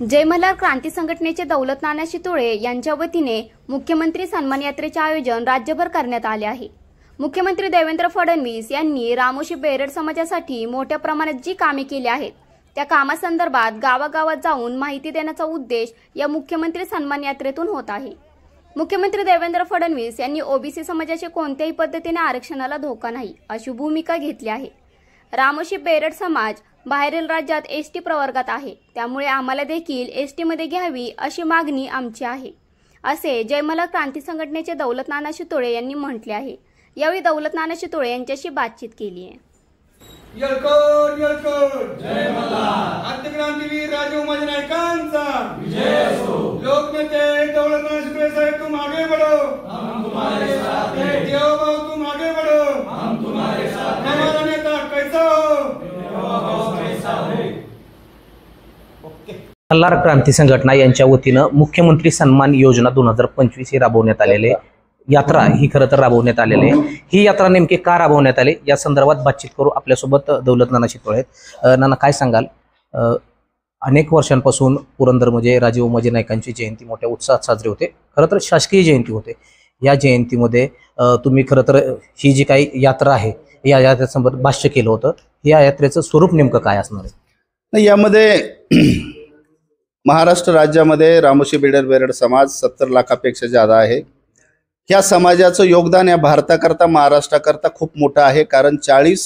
जय मल्हार क्रांती संघटनेचे दौलत नाना शितोळे यांच्या वतीने मुख्यमंत्री सन्मान यात्रेचे आयोजन राज्यभर करण्यात आले आहे। मुख्यमंत्री देवेंद्र फडणवीस यांनी रामोशी बेरड समाजासाठी मोठ्या प्रमाणात जी कामे केली आहेत त्या कामासंदर्भात गावागावात जाऊन माहिती देण्याचा उद्देश या मुख्यमंत्री सन्मान यात्रेतून होत आहे। मुख्यमंत्री देवेंद्र फडणवीस यांनी ओबीसी समाजाचे कोणत्याही पद्धतीने आरक्षणाला धोका नाही अशी भूमिका घेतली आहे। रामोशी बेरड समाज बाहेरील राज्यात एसटी प्रवर्गात आहे, त्यामुळे आम्हाला देखील एसटी मध्ये घ्यावी अशी मागणी आमची आहे, असे जय मल्हार क्रांती संघटनेचे दौलत नाना शितोळे यांनी म्हटले आहे। यावेळी दौलत नाना शितोळे यांच्याशी बातचीत केली आहे। जय मल्हार आद्यक्रांतीवीर राजे उमाजी नायकांचा विजय असो। लोकनेते दौलत नाना शितोळे साहेब, तुम आगे बढ़ो, हम तुम्हारे साथ हैं। देवभाव, तुम आगे बढ़ो, हम तुम्हारे साथ हैं। हमारा नेता कैसा हो, देवभाव कैसा हो। मल्हार क्रांती संघटना यांच्या वतीनं मुख्यमंत्री सन्मान योजना 2025 ही राबवण्यात आलेले यात्रा ही खरं तर राबवण्यात आलेली आहे। ही यात्रा नेमकी का राबवण्यात आली या संदर्भात बातचीत करू। आपल्यासोबत दौलत नाना शितोळे आहेत। नाना, काय सांगाल? अनेक वर्षांपासून पुरंदरमध्ये राजे उमाजी नायकांची जयंती मोठ्या उत्साहात साजरी होते। खरं तर शासकीय जयंती होते। या जयंतीमध्ये तुम्ही खरं तर ही जी काही यात्रा आहे या यात्रेसंबंध भाष्य केलं होतं। या यात्रेचं स्वरूप नेमकं काय असणार आहे? यामध्ये महाराष्ट्र राज्यामध्ये रामोशी बेरड समाज 70 लाखापेक्षा जादा आहे। ह्या समाजाचं योगदान या भारताकरता, महाराष्ट्राकरता खूप मोठं आहे, कारण 40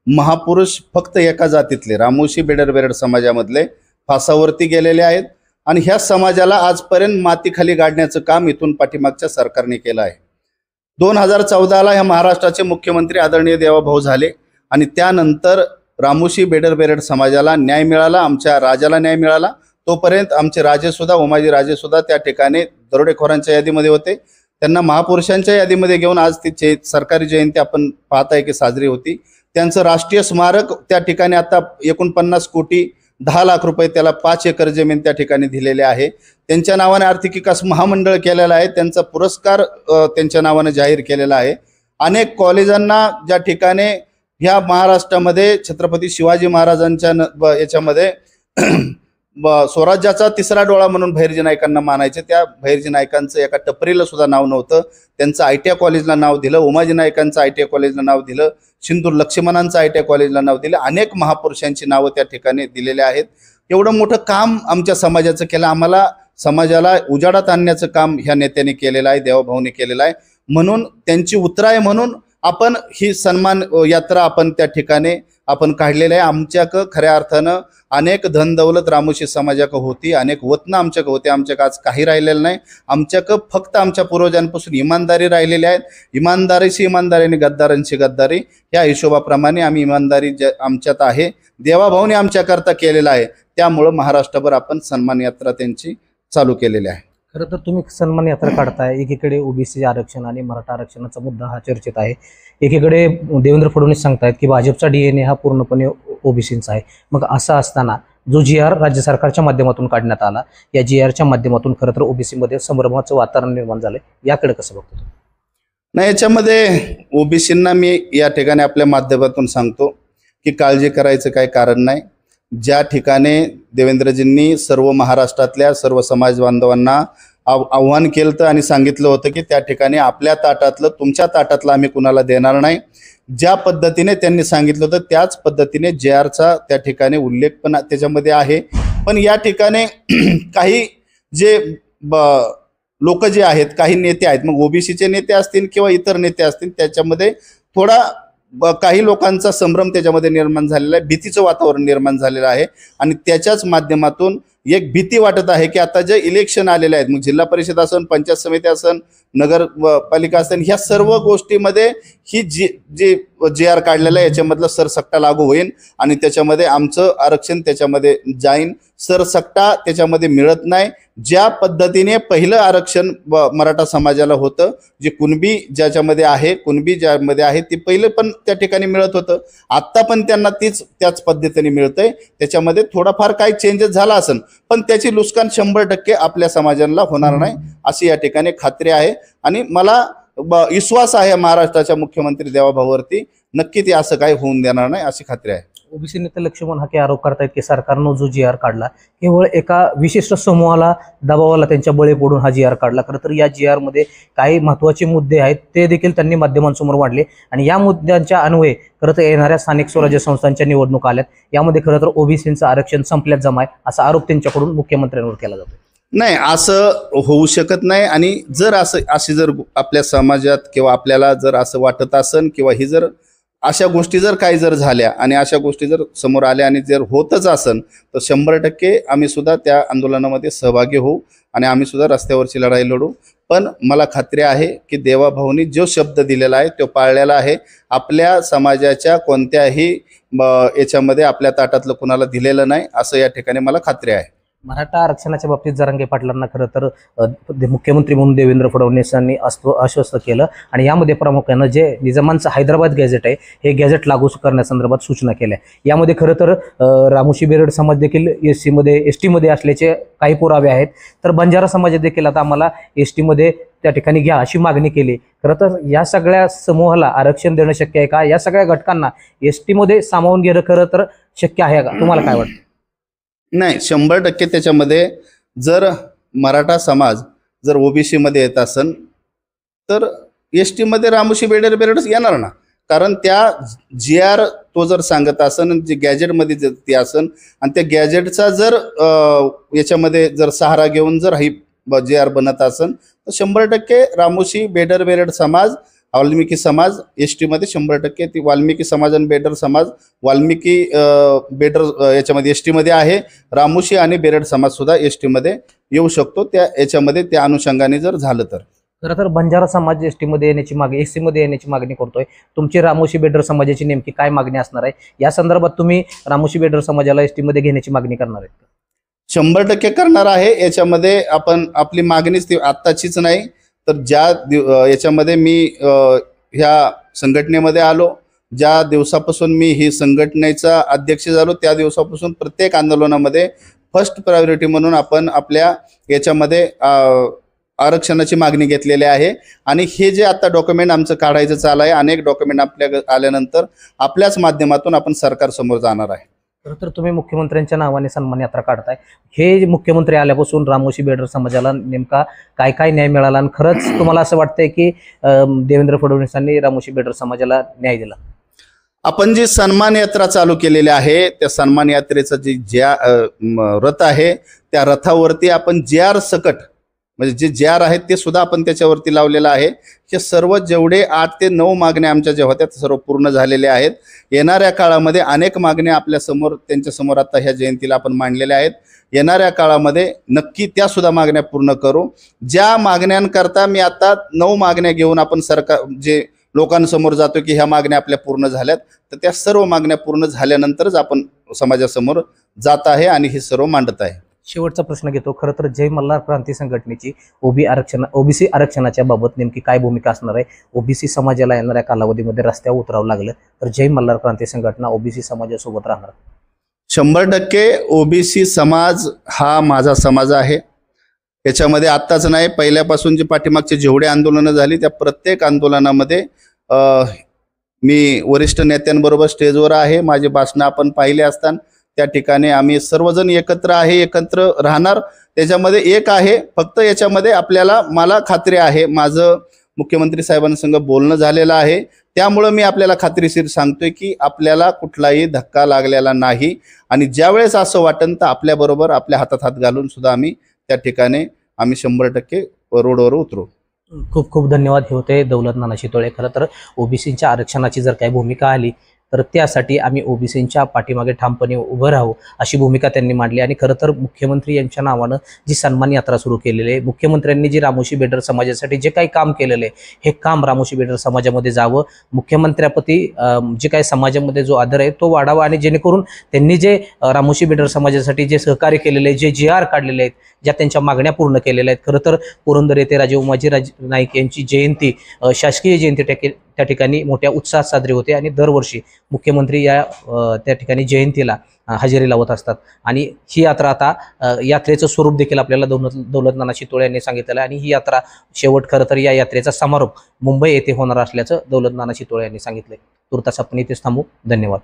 महापुरुष फक्त एका जातीतले रामोशी बेरड समाजामधले फासावरती गेलेले आहेत आणि ह्या समाजाला आजपर्यंत मातीखाली गाडण्याचं काम इथून पाठीमागच्या सरकारने केलं आहे। 2014ला ह्या महाराष्ट्राचे मुख्यमंत्री आदरणीय देवाभाऊ झाले आणि त्यानंतर रामोशी बेरड समाजाला न्याय मिळाला, आमच्या राजाला न्याय मिळाला। तोपर्यंत आमचे राजेसुद्धा, उमाजी राजेसुद्धा त्या ठिकाणी दरोडेखोरांच्या यादीमध्ये होते। त्यांना महापुरुषांच्या यादीमध्ये घेऊन आज ती सरकारी जयंती आपण पाहताय की साजरी होती। त्यांचं राष्ट्रीय स्मारक त्या ठिकाणी आता 49 कोटी 10 लाख रुपये, त्याला 5 एकर जमीन त्या ठिकाणी दिलेले आहे। त्यांच्या नावाने आर्थिक विकास महामंडळ केलेला आहे, त्यांचा पुरस्कार त्यांच्या नावाने जाहीर केलेला आहे। अनेक कॉलेजांना ज्या ठिकाणी ह्या महाराष्ट्रामध्ये छत्रपती शिवाजी महाराजांच्या याच्यामध्ये स्वराज्याचा तिसरा डोळा म्हणून भैरजी नायकांना मानायचे, त्या भैरजी नायकांचं एका टपरीला सुद्धा नाव नव्हतं। त्यांचं ITI कॉलेजला नाव दिलं, उमाजी नायकांचं ITI कॉलेजला नाव दिलं, सिंदूर लक्ष्मणांचं ITI कॉलेजला नाव दिलं। अनेक महापुरुषांची नावं त्या ठिकाणी दिलेले आहेत। एवढं मोठं काम आमच्या समाजाचं केलं, आम्हाला समाजाला उजाडात आणण्याचं काम ह्या नेत्यांनी केलेलं आहे, देवाभाऊने केलेलं आहे। म्हणून त्यांची उतराय म्हणून आपण ही सन्मान यात्रा आपण त्या ठिकाणी आपण काढलेलं आहे। आमच्याक खऱ्या अर्थानं अनेक धन दौलत रामोशी समाजाक होती, अनेक वतनं आमच्याक होते, आमच्याक आज काही राहिलेलं नाही। आमच्याक फक्त आमच्या पूर्वजांपासून इमानदारी राहिलेली आहे। इमानदारीशी इमानदारी आणि गद्दारांची गद्दारी, या हिशोबाप्रमाणे आम्ही इमानदारी आमच्यात आहे, देवाभाऊने आमच्याकरता केलेला आहे। त्यामुळं महाराष्ट्रभर आपण सन्मान यात्रा त्यांची चालू केलेली आहे। खरं तर तुम्ही सन्मान यात्रा काढताय, एकीकडे ओबीसी आरक्षण आणि मराठा आरक्षणाचा मुद्दा हा चर्चेत आहे, एकीकडे देवेंद्र फडणवीस सांगतायत की भाजपचा DNA हा पूर्णपणे ओबीसींचा आहे। मग असं असताना जो GR राज्य सरकारच्या माध्यमातून काढण्यात आला, या GRच्या माध्यमातून खरं तर ओबीसी मध्ये संभ्रमाचं वातावरण निर्माण झालंय, याकडे कसं बघतो? नाही, याच्यामध्ये ओबीसींना मी या ठिकाणी आपल्या माध्यमातून सांगतो की काळजी करायचं काही कारण नाही। ज्या ठिकाणी देवेंद्रजींनी सर्व महाराष्ट्रातल्या सर्व समाज बांधवांना आव्हान केलं आणि सांगितलं होतं की त्या ठिकाणी आपल्या ताटातलं तुमच्या ताटातलं आम्ही कुणाला देणार नाही, ज्या पद्धतीने त्यांनी सांगितलं होतं त्याच पद्धतीने JRचा त्या ठिकाणी उल्लेख पण त्याच्यामध्ये आहे। पण या ठिकाणी काही जे लोक जे आहेत, काही नेते आहेत, मग ओबीसीचे नेते असतील किंवा इतर नेते असतील, त्याच्यामध्ये थोडा काही लोकांचा संभ्रम त्याच्यामध्ये निर्माण झालेला आहे, भीतीचं वातावरण निर्माण झालेलं आहे आणि त्याच्याच माध्यमातून एक भीती वाटत आहे की आता जे इलेक्शन आलेले आहेत, मग जिल्हा परिषद असन, पंचायत समिती असन, नगरपालिका असन, ह्या सर्व गोष्टीमध्ये ही जी JR काढलेला आहे याच्यामधलं सरसकटा लागू होईल आणि त्याच्यामध्ये आमचं आरक्षण त्याच्यामध्ये जाईन। सरसकटा त्याच्यामध्ये मिळत नाही। ज्या पद्धतीने पहिलं आरक्षण मराठा समाजाला होतं, जे कुणबी ज्याच्यामध्ये आहे, कुणबी ज्यामध्ये आहे ते पहिलं पण त्या ठिकाणी मिळत होतं, आत्ता पण त्यांना त्याच पद्धतीने मिळतंय। त्याच्यामध्ये थोडाफार काही चेंजेस झाला असेल, पण त्याची नुकसान 100% आपल्या समाजाला होणार नाही अशी या ठिकाणी खात्री आहे आणि मला विश्वास आहे महाराष्ट्राच्या मुख्यमंत्री देवाभाऊवरती, नक्की ते असं काही होऊन देणार नाही अशी खात्री आहे। ओबीसी नेते लक्ष्मण हाके आरोप करतायत की सरकारनं जो जी आर काढला केवळ एका विशिष्ट समूहाला दबावाला त्यांच्या बळी पडून हा जी आर काढला. खरं तर या जी आर मध्ये काही महत्त्वाचे मुद्दे आहेत ते देखील त्यांनी माध्यमांसमोर मांडले आणि या मुद्द्यांच्या अन्वये खरं तर येणाऱ्या स्थानिक स्वराज्य संस्थांच्या निवडणुका आल्यात. यामध्ये खरं तर ओबीसींचं आरक्षण संपल्यात जमाय असा आरोप त्यांच्याकडून मुख्यमंत्र्यांवर केला जातो. नाही, असं होऊ शकत नाही. आणि जर अशी जर आपल्या समाजात किंवा आपल्याला जर असं वाटत असन किंवा ही जर अशा गोष्टी जर काही जर झाल्या आणि अशा गोष्टी जर समोर आल्या आणि जर होतच असन तर 100% आम्ही सुद्धा त्या आंदोलनामध्ये सहभागी होऊ आणि आम्ही सुद्धा रस्त्यावरची लढाई लढू. पण मला खात्री आहे की देवाभाऊनी जो शब्द दिलेला आहे तो पाळलेला आहे. आपल्या समाजाच्या कोणत्याही याच्यामध्ये आपल्या ताटातलं कुणाला दिलेलं नाही असं या ठिकाणी मला खात्री आहे. मराठा आरक्षणाच्या बाबतीत जरांगे पाटलांना खरं तर मुख्यमंत्री म्हणून देवेंद्र फडणवीसांनी आश्वस्त केलं आणि यामध्ये प्रामुख्यानं जे निजामांचं हैदराबाद गॅझेट आहे हे गॅझेट लागू करण्यासंदर्भात सूचना केल्या. यामध्ये खरं तर रामोशी बेरड समाज देखील एस टीमध्ये असल्याचे काही पुरावे आहेत. तर बंजारा समाज देखील आता आम्हाला एस टीमध्ये त्या ठिकाणी घ्या अशी मागणी केली. खरं तर या सगळ्या समूहाला आरक्षण देणं शक्य आहे का? या सगळ्या घटकांना एस टीमध्ये सामावून घेणं खरं तर शक्य आहे का? तुम्हाला काय वाटतं? नाही, 100% त्याच्यामध्ये जर मराठा समाज जर ओबीसी मध्ये येत असन तर एस टीमध्ये रामोशी बेरडच येणार ना. कारण त्या जी आर तो जर सांगत असन जे गॅजेटमध्ये जर ते असन आणि त्या गॅजेटचा जर याच्यामध्ये जर सहारा घेऊन जर ही जी आर बनत असन तर 100% रामोशी बेरड समाज वाल्मिकी समाज एस टीमध्ये 100% ती वाल्मिकी समाज आणि बेडर समाज वाल्मिकी बेडर याच्यामध्ये एस टीमध्ये आहे. रामोशी आणि बेरड समाज सुद्धा एस टीमध्ये येऊ शकतो त्या याच्यामध्ये त्या अनुषंगाने जर झालं तर. खरं तर बंजारा समाज एस टीमध्ये येण्याची एस मध्ये येण्याची मागणी करतोय. तुमची रामोशी बेडर समाजाची नेमकी काय मागणी असणार आहे? या संदर्भात तुम्ही रामोशी बेडर समाजाला एस टीमध्ये घेण्याची मागणी करणार आहेत? 100% करणार आहे. याच्यामध्ये आपण आपली मागणीच ती आत्ताचीच नाही तर ज्या याच्यामध्ये मी ह्या संघटनेमध्ये आलो, ज्या दिवसापासून मी ही संघटनेचा अध्यक्ष झालो त्या दिवसापासून प्रत्येक आंदोलनामध्ये फर्स्ट प्रायोरिटी म्हणून आपण आपल्या याच्यामध्ये आरक्षणाची मागणी घेतलेली आहे. आणि हे जे आता डॉक्युमेंट आमचं काढायचं चालू आहे, अनेक डॉक्युमेंट आपल्या आल्यानंतर आपल्याच माध्यमातून आपण सरकारसमोर जाणार आहे. खरं तर तुम्ही मुख्यमंत्र्यांच्या नावाने सन्मान यात्रा काढताय. हे मुख्यमंत्री आल्यापासून रामोशी बेडर समाजाला नेमका काय काय न्याय मिळाला आणि खरंच तुम्हाला असं वाटतंय की देवेंद्र फडणवीसांनी रामोशी बेडर समाजाला न्याय दिला? आपण जी सन्मान यात्रा चालू केलेली आहे त्या सन्मान यात्रेचं ज्या रथ आहे त्या रथावरती आपण जे आर सकट म्हणजे जे आर आहेत ते सुद्धा आपण त्याच्यावरती लावलेलं आहे. हे सर्व जेवढे 8 ते 9 मागण्या आमच्या ज्या होत्या सर्व पूर्ण झालेल्या आहेत. येणाऱ्या काळामध्ये अनेक मागण्या आपल्यासमोर त्यांच्यासमोर आता ह्या जयंतीला आपण मांडलेल्या आहेत. येणाऱ्या काळामध्ये नक्की त्या सुद्धा मागण्या पूर्ण करू. ज्या मागण्यांकरता मी आता 9 मागण्या घेऊन आपण सरकार जे लोकांसमोर जातो की ह्या मागण्या आपल्या पूर्ण झाल्यात तर त्या सर्व मागण्या पूर्ण झाल्यानंतरच आपण समाजासमोर जात आहे आणि हे सर्व मांडत आहे. शेवटचा प्रश्न घेतो. खरं तर जय मल्हार क्रांती संघटनेची ओबीसी आरक्षणाच्या बाबत नेमकी काय भूमिका असणार आहे? ओबीसी समाजाला येणाऱ्या कालावधीमध्ये रस्त्यावर उतरावं लागलं तर जय मल्हार क्रांती संघटना ओबीसी समाजासोबत राहणार? 100% ओबीसी समाज हा माझा समाज आहे. याच्यामध्ये आत्ताच नाही, पहिल्यापासून जे पाठीमागचे जेवढे आंदोलनं झाली त्या प्रत्येक आंदोलनामध्ये मी वरिष्ठ नेत्यांबरोबर स्टेजवर आहे. माझे भाषणं आपण पाहिले असताना त्या ठिकाणी आम्ही सर्वजण एकत्र आहे, एकत्र राहणार. त्याच्यामध्ये एक आहे फक्त याच्यामध्ये मला खात्री आहे, माझं मुख्यमंत्री साहेबांसंग बोलणं झालेलं आहे. त्यामुळं मी आपल्याला खात्रीशीर सांगतोय की आपल्याला कुठलाही धक्का लागलेला नाही आणि ज्यावेळेस असं वाटेल तर आपल्याबरोबर आपल्या हातात हात घालून सुद्धा आम्ही त्या ठिकाणी 100% रोडवर उतरू. खूप खूप धन्यवाद. हे होते दौलत नाना शितोळे. खरं तर ओबीसींच्या आरक्षणाची जर काही भूमिका आली तर त्यासाठी आम्ही ओबीसींच्या पाठीमागे ठामपणे उभं राहू अशी भूमिका त्यांनी मांडली. आणि खरं तर मुख्यमंत्री यांच्या नावानं जी सन्मान यात्रा सुरू केलेली आहे, मुख्यमंत्र्यांनी जी रामोशी बेडर समाजासाठी जे काही काम केलेलं आहे हे काम रामोशी बेडर समाजामध्ये जावं. मुख्यमंत्र्याप्रती जे काही समाजामध्ये जो आदर आहे तो वाढावा आणि जेणेकरून त्यांनी जे रामोशी बेडर समाजासाठी जे सहकार्य केलेले आहे, जे जी आर काढलेले आहेत, ज्या त्यांच्या मागण्या पूर्ण केलेल्या आहेत. खरं तर पुरंदर येथे राजे उमाजी नाईक यांची जयंती शासकीय जयंती त्या ठिकाणी मोठ्या उत्साहात साजरी होते आणि दरवर्षी मुख्यमंत्री त्या ठिकाणी जयंतीला हजेरी लावत असतात. आणि ही यात्रा आता यात्रेचं स्वरूप देखील आपल्याला दौलत नाना शितोळे यांनी सांगितलेलं आहे. आणि ही यात्रा शेवट खरं तर या यात्रेचा समारोप मुंबई येथे होणार असल्याचं दौलत नाना शितोळे यांनी सांगितलंय. तुर्तास आपण इथेच थांबू. धन्यवाद.